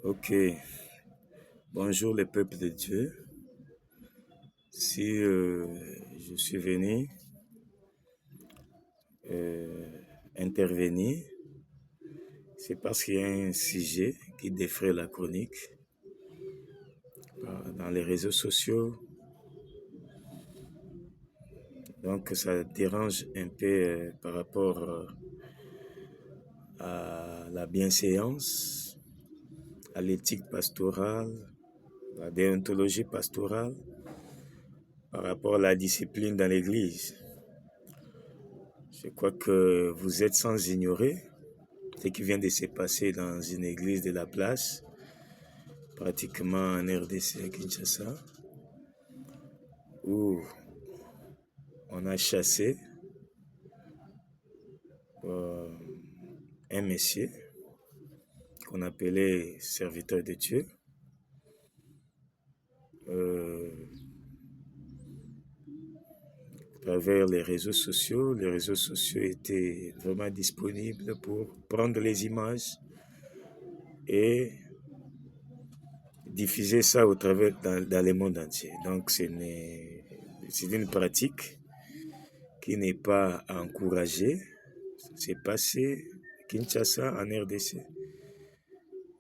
Ok, bonjour les peuples de Dieu. Si je suis venu euh, intervenir, c'est parce qu'il y a un sujet qui défraie la chronique dans les réseaux sociaux. Donc ça dérange un peu par rapport à la bienséance, à l'éthique pastorale, à la déontologie pastorale, par rapport à la discipline dans l'Église. Je crois que vous êtes sans ignorer ce qui vient de se passer dans une église de la place, pratiquement en RDC à Kinshasa, où on a chassé euh, un monsieur qu'on appelait serviteur de Dieu. À travers les réseaux sociaux étaient vraiment disponibles pour prendre les images et diffuser ça au travers dans le monde entier. Donc c'est une pratique qui n'est pas encouragée. C'est passé Kinshasa en RDC.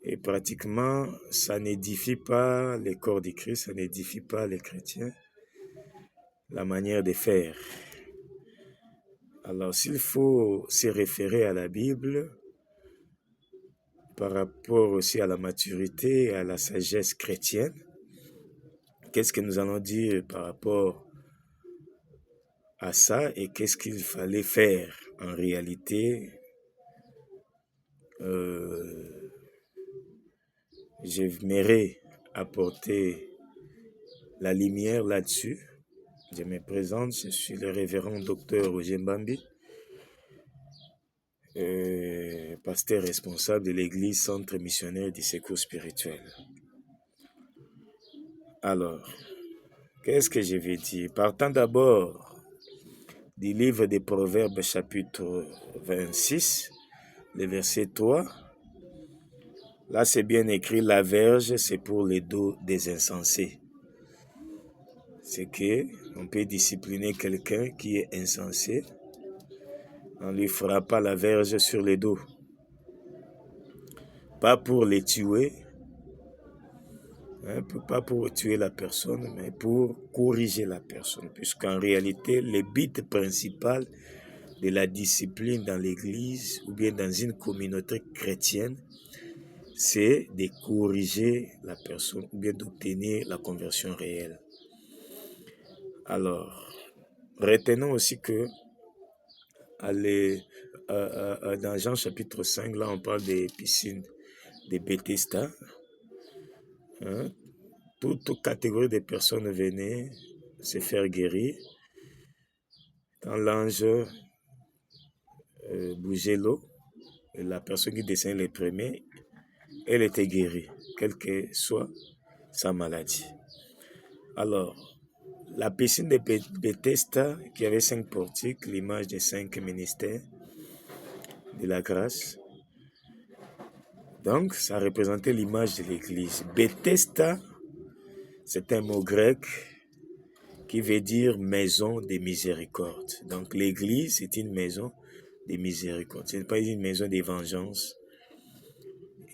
Et pratiquement, ça n'édifie pas les corps du Christ, ça n'édifie pas les chrétiens, la manière de faire. Alors, s'il faut se référer à la Bible, par rapport aussi à la maturité et à la sagesse chrétienne, qu'est-ce que nous allons dire par rapport à ça et qu'est-ce qu'il fallait faire en réalité? J'aimerais apporter la lumière là-dessus. Je me présente, je suis le révérend docteur Roger Mbambi, pasteur responsable de l'église Centre missionnaire du secours spirituel. Alors, qu'est-ce que je vais dire? Partant d'abord du livre des Proverbes chapitre 26, le verset 3, là c'est bien écrit, la verge c'est pour les dos des insensés. C'est qu'on peut discipliner quelqu'un qui est insensé en lui frappant la verge sur le dos. Pas pour les tuer, pas pour tuer la personne, mais pour corriger la personne. Puisqu'en réalité, le but principal de la discipline dans l'église ou bien dans une communauté chrétienne, c'est de corriger la personne ou bien d'obtenir la conversion réelle. Alors, retenons aussi que dans Jean chapitre 5, là on parle des piscines de Bethesda. Toute catégorie de personnes venaient se faire guérir. Quand l'ange bougeait l'eau, la personne qui descendait les premiers, elle était guérie, quelle que soit sa maladie. Alors, la piscine de Bethesda, qui avait 5 portiques, l'image des 5 ministères de la grâce. Donc, ça représentait l'image de l'église. Bethesda, c'est un mot grec qui veut dire maison de miséricorde. Donc, l'église, c'est une maison de miséricorde. Ce n'est pas une maison de vengeance,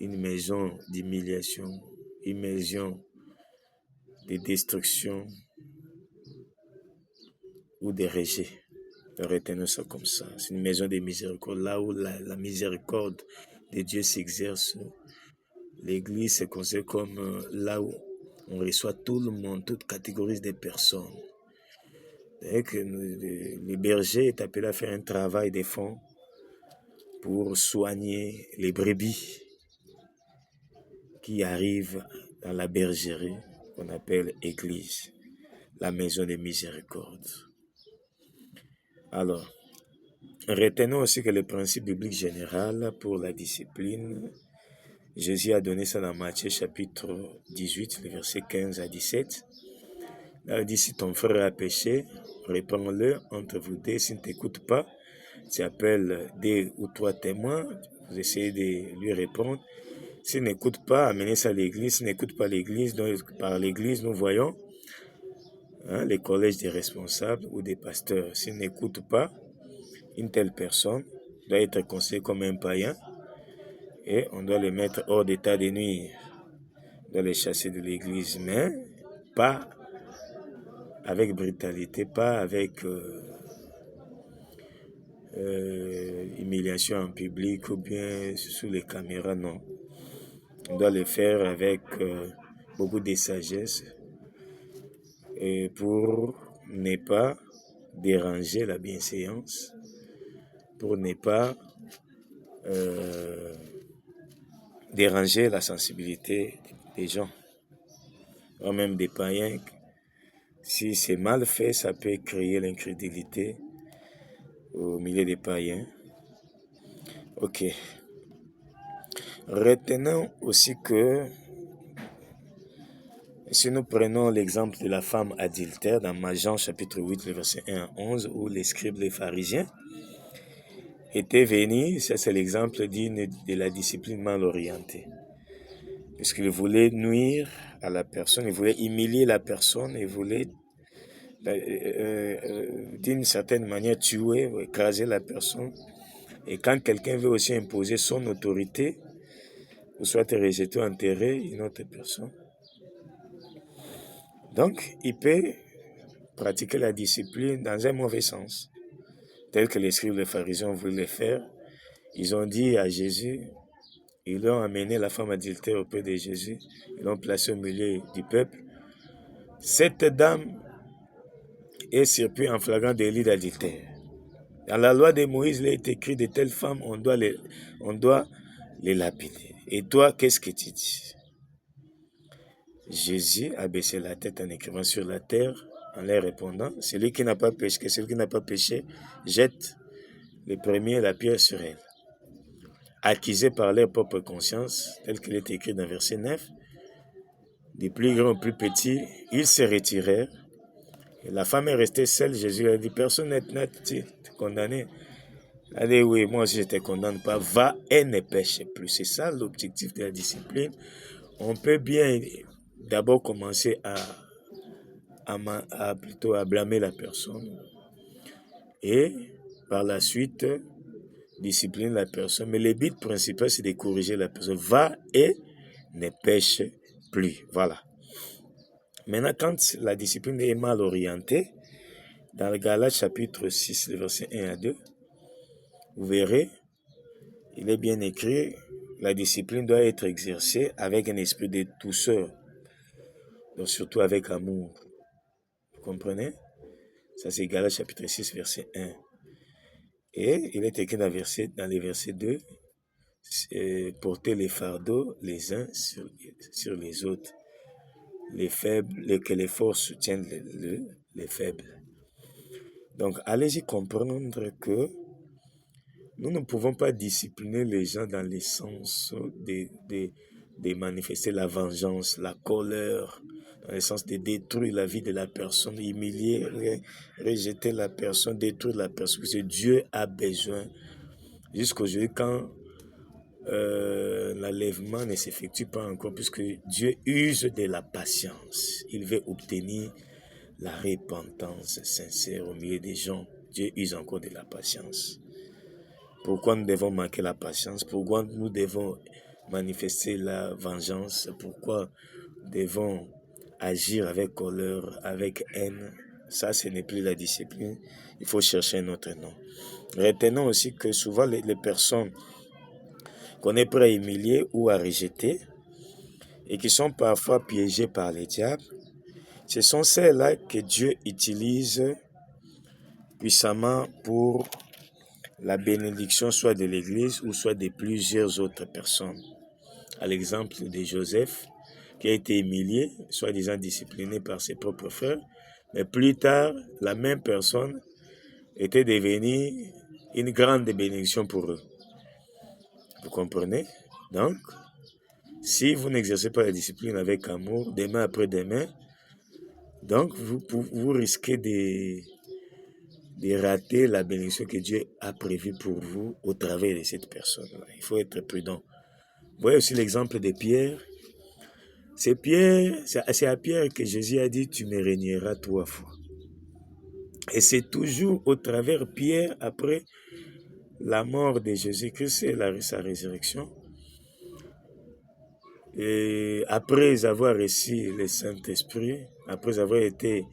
une maison d'humiliation, une maison de destruction ou de rejet. Retenons ça comme ça. C'est une maison de miséricorde, là où la miséricorde de Dieu s'exerce. L'église se considère comme là où on reçoit tout le monde, toute catégorie de personnes. Et que le berger est appelé à faire un travail de fond pour soigner les brebis qui arrivent dans la bergerie qu'on appelle église, la maison de miséricorde. Alors, retenons aussi que le principe biblique général pour la discipline, Jésus a donné ça dans Matthieu chapitre 18, le verset 15 à 17. Là, il dit, si ton frère a péché, réponds-le entre vous deux. S'il ne t'écoute pas, tu appelles 2 ou 3 témoins, vous essayez de lui répondre. S'ils n'écoutent pas, amenez ça à l'église. S'ils n'écoutent pas l'église, donc par l'église, nous voyons les collèges des responsables ou des pasteurs. S'ils n'écoutent pas, une telle personne doit être considérée comme un païen et on doit le mettre hors d'état de nuire. On doit les chasser de l'église, mais pas avec brutalité, pas avec humiliation en public ou bien sous les caméras, non. On doit le faire avec beaucoup de sagesse et pour ne pas déranger la bienséance, pour ne pas déranger la sensibilité des gens, ou même des païens. Si c'est mal fait, ça peut créer l'incrédulité au milieu des païens. Ok. Retenons aussi que si nous prenons l'exemple de la femme adultère dans Jean chapitre 8, le verset 1 à 11, où les scribes, les pharisiens étaient venus, ça c'est l'exemple de la discipline mal orientée. Puisqu'ils voulaient nuire à la personne, ils voulaient humilier la personne, ils voulaient d'une certaine manière tuer ou écraser la personne. Et quand quelqu'un veut aussi imposer son autorité, ou soit rejeter ou enterrer une autre personne, donc il peut pratiquer la discipline dans un mauvais sens, tel que les scribes, les pharisiens ont voulu le faire. Ils ont dit à Jésus, ils ont amené la femme adultère auprès de Jésus, ils l'ont placée au milieu du peuple. Cette dame est surprise en flagrant délit d'adultère. Dans la loi de Moïse, il est écrit de telles femmes, on doit les lapider. Et toi, qu'est-ce que tu dis? Jésus a baissé la tête en écrivant sur la terre, en leur répondant, celui qui n'a pas péché, jette le premier la pierre sur elle. Accusés par leur propre conscience, tel qu'il est écrit dans verset 9, des plus grands aux plus petits, ils se retirèrent. Et la femme est restée seule. Jésus a dit, personne n'est condamné. Elle a dit, oui, moi aussi je ne te condamne pas. Va et ne pêche plus. C'est ça l'objectif de la discipline. On peut bien d'abord commencer à blâmer la personne et par la suite discipliner la personne. Mais le but principal, c'est de corriger la personne. Va et ne pêche plus. Voilà. Maintenant, quand la discipline est mal orientée, dans le Galates chapitre 6, le verset 1 à 2, vous verrez, il est bien écrit, la discipline doit être exercée avec un esprit de douceur, donc surtout avec amour. Vous comprenez? Ça, c'est Galates chapitre 6, verset 1. Et il est écrit dans les versets 2, porter les fardeaux les uns sur les autres. Les faibles, que les forts soutiennent les faibles. Donc, allez-y comprendre que nous ne pouvons pas discipliner les gens dans le sens de manifester la vengeance, la colère, dans le sens de détruire la vie de la personne, humilier, rejeter la personne, détruire la personne. Parce que Dieu a besoin, jusqu'aujourd'hui, quand l'enlèvement ne s'effectue pas encore, puisque Dieu use de la patience. Il veut obtenir la repentance sincère au milieu des gens. Dieu use encore de la patience. Pourquoi nous devons manquer la patience? Pourquoi nous devons manifester la vengeance? Pourquoi nous devons agir avec colère, avec haine? Ça, ce n'est plus la discipline. Il faut chercher un autre nom. Retenons aussi que souvent les personnes qu'on est prêt à humilier ou à rejeter et qui sont parfois piégées par les diables, ce sont celles-là que Dieu utilise puissamment pour la bénédiction soit de l'Église ou soit de plusieurs autres personnes. À l'exemple de Joseph, qui a été humilié, soi-disant discipliné par ses propres frères, mais plus tard, la même personne était devenue une grande bénédiction pour eux. Vous comprenez? Donc, si vous n'exercez pas la discipline avec amour, demain après demain, donc vous risquez de rater la bénédiction que Dieu a prévue pour vous au travers de cette personne-là. Il faut être prudent. Vous voyez aussi l'exemple de Pierre. C'est à Pierre que Jésus a dit, tu me régneras 3 fois. Et c'est toujours au travers Pierre, après la mort de Jésus-Christ et sa résurrection, et après avoir reçu le Saint-Esprit, après avoir été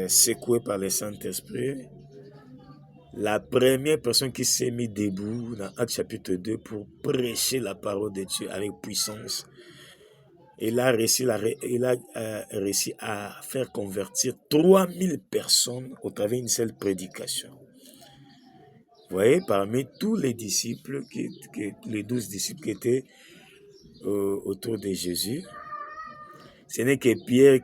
secoué par le Saint-Esprit, la première personne qui s'est mise debout dans Actes chapitre 2 pour prêcher la parole de Dieu avec puissance, il a réussi à faire convertir 3000 personnes au travers d'une seule prédication. Vous voyez, parmi tous les disciples, les 12 disciples qui étaient autour de Jésus, ce n'est que Pierre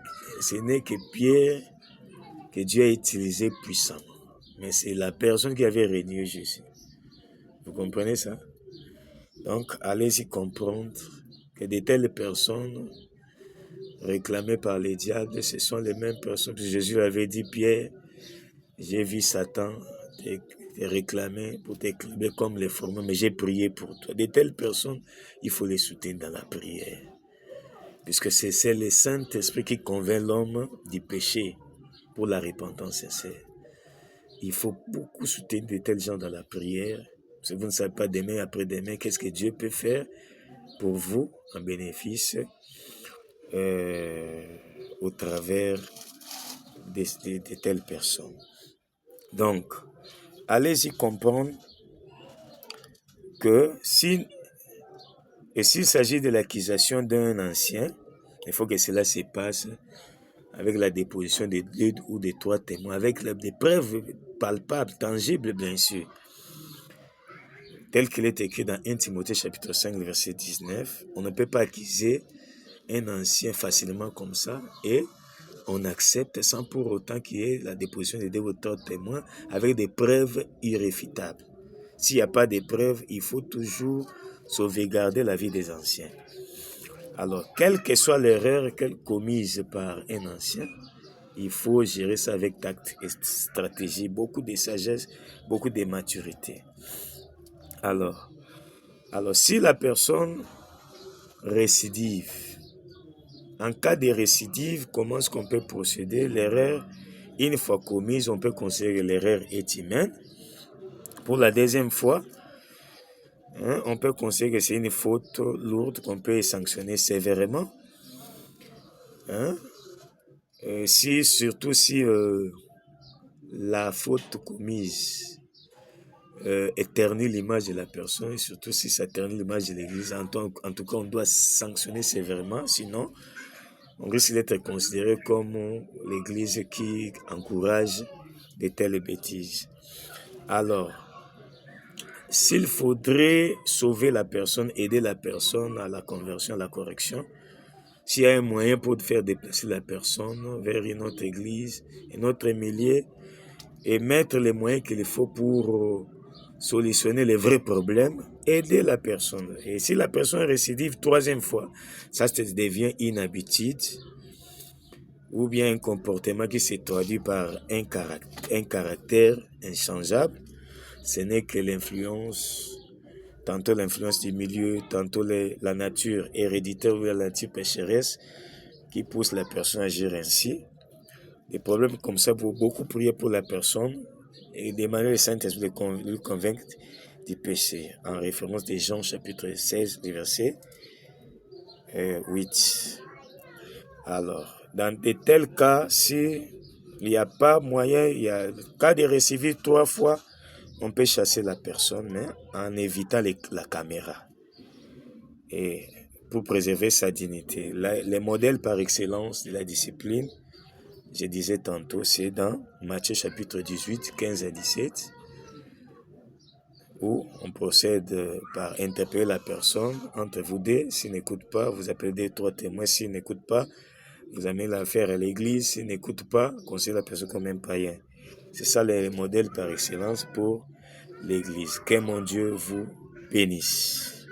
que Dieu a utilisé puissamment. Mais c'est la personne qui avait régné Jésus. Vous comprenez ça? Donc, allez-y comprendre que de telles personnes réclamées par les diables, ce sont les mêmes personnes que Jésus avait dit, Pierre, j'ai vu Satan te réclamer pour t'éclamer comme les fourmis, mais j'ai prié pour toi. De telles personnes, il faut les soutenir dans la prière. Puisque c'est le Saint-Esprit qui convainc l'homme du péché pour la repentance sincère. Il faut beaucoup soutenir de tels gens dans la prière. Si vous ne savez pas demain, après-demain, qu'est-ce que Dieu peut faire pour vous en bénéfice au travers de telles personnes. Donc, allez-y comprendre que s'il s'agit de l'accusation d'un ancien, il faut que cela se passe avec la déposition de 2 ou de 3 témoins, avec des preuves palpables, tangibles bien sûr, tel qu'il est écrit dans 1 Timothée chapitre 5 verset 19. On ne peut pas accuser un ancien facilement comme ça et on accepte sans pour autant qu'il y ait la déposition de 2 ou 3 témoins avec des preuves irréfutables. S'il n'y a pas de preuves, il faut toujours sauvegarder la vie des anciens. Alors, quelle que soit l'erreur commise par un ancien, il faut gérer ça avec tact et stratégie, beaucoup de sagesse, beaucoup de maturité. Alors, si la personne récidive, en cas de récidive, comment est-ce qu'on peut procéder? L'erreur, une fois commise, on peut considérer que l'erreur est humaine. Pour la deuxième fois, on peut considérer que c'est une faute lourde qu'on peut sanctionner sévèrement. Surtout si la faute commise éternue l'image de la personne, et surtout si ça ternit l'image de l'Église, en tout cas, on doit sanctionner sévèrement, sinon on risque d'être considéré comme l'Église qui encourage de telles bêtises. Alors, s'il faudrait sauver la personne, aider la personne à la conversion, à la correction, s'il y a un moyen pour faire déplacer la personne vers une autre église, un autre milieu, et mettre les moyens qu'il faut pour solutionner les vrais problèmes, aider la personne. Et si la personne récidive 3e fois, ça devient une habitude ou bien un comportement qui se traduit par un caractère inchangeable. Ce n'est que l'influence, tantôt l'influence du milieu, tantôt la nature héréditaire ou la nature pécheresse qui pousse la personne à agir ainsi. Des problèmes comme ça, il faut beaucoup prier pour la personne et demander le Saint-Esprit de lui convaincre du péché, en référence de Jean chapitre 16, verset 8. Alors, dans de tels cas, s'il n'y a pas moyen, il y a le cas de récidive 3 fois, on peut chasser la personne, mais en évitant la caméra. Et pour préserver sa dignité. Les modèles par excellence de la discipline, je disais tantôt, c'est dans Matthieu chapitre 18, 15 à 17, où on procède par interpeller la personne entre vous deux. S'il n'écoute pas, vous appelez 2, 3 témoins. S'il n'écoute pas, vous amenez l'affaire à l'église. S'il n'écoute pas, conseillez la personne comme un païen. C'est ça les modèles par excellence pour l'église. Que mon Dieu vous bénisse.